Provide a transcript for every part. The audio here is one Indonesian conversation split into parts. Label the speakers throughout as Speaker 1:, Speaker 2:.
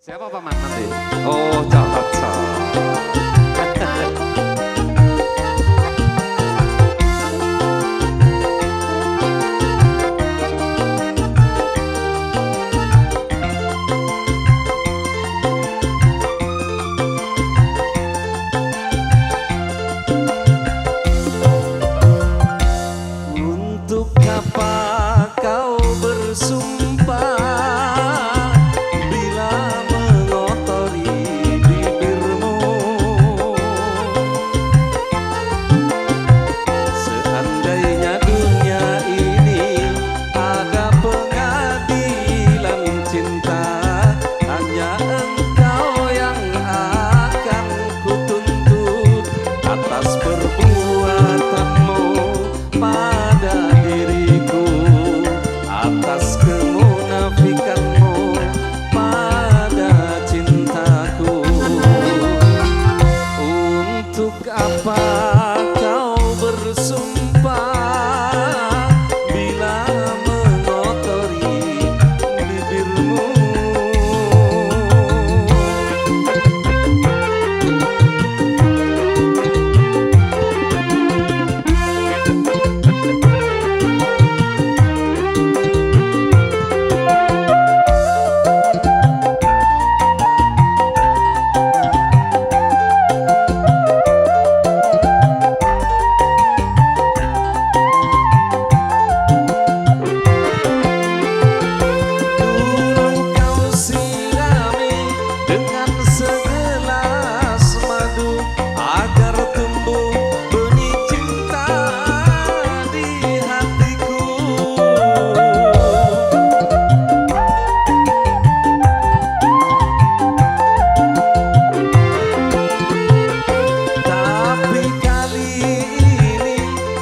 Speaker 1: Siapa paman nanti? Oh, cocok.
Speaker 2: Untuk apa kau bersumpah bila mengotori bibirmu? Seandainya dunia ini ada pengadilan cinta, hanya engkau yang akan kutuntut atas perbuatanmu pada diriku, atas kemunafikanmu pada cintaku. Untuk apa kau bersumpah bila mengotori bibirmu?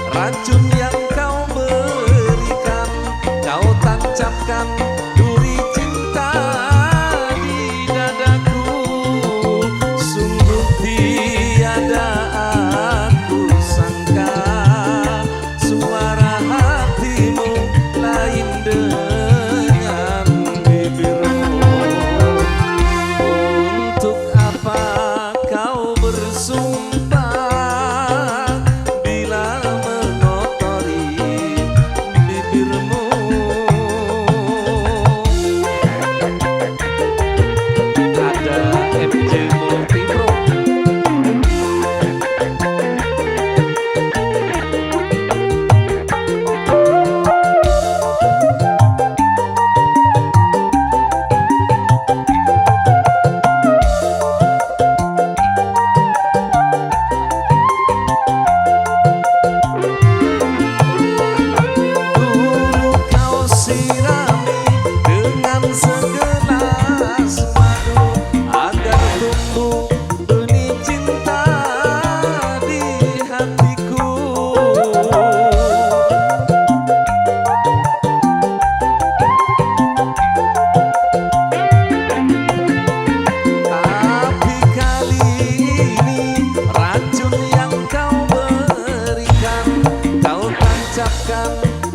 Speaker 2: Racun yang kau berikan, kau tancapkan duri cinta di dadaku. Sungguh tiada aku sangka suara hatimu lain dengan bibirmu. Untuk apa kau bersumpah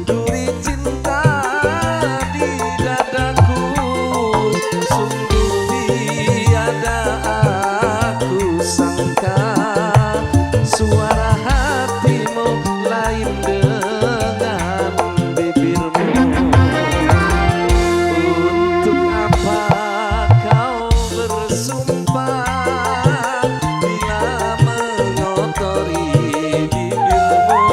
Speaker 2: duri cinta di dadaku. Sungguh tiada aku sangka suara hatimu lain dengan bibirmu. Untuk apa kau bersumpah bila mengotori bibirmu?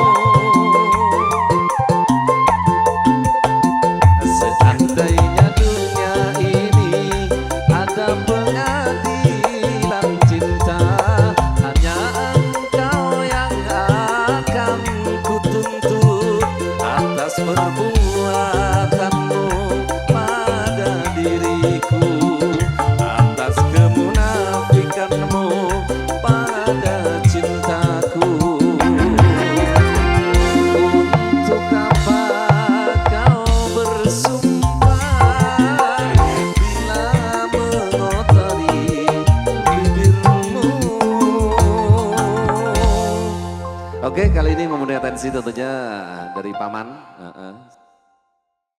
Speaker 2: Seandainya dunia ini ada pengadilan cinta, hanya engkau yang akan kutuntut atas perbuatanmu pada diriku, atas kemunafikanmu pada cintaku. Untuk apa kau bersumpah bila mengotori bibirmu?
Speaker 1: Oke, kali ini memenuhi atensi tentunya dari paman.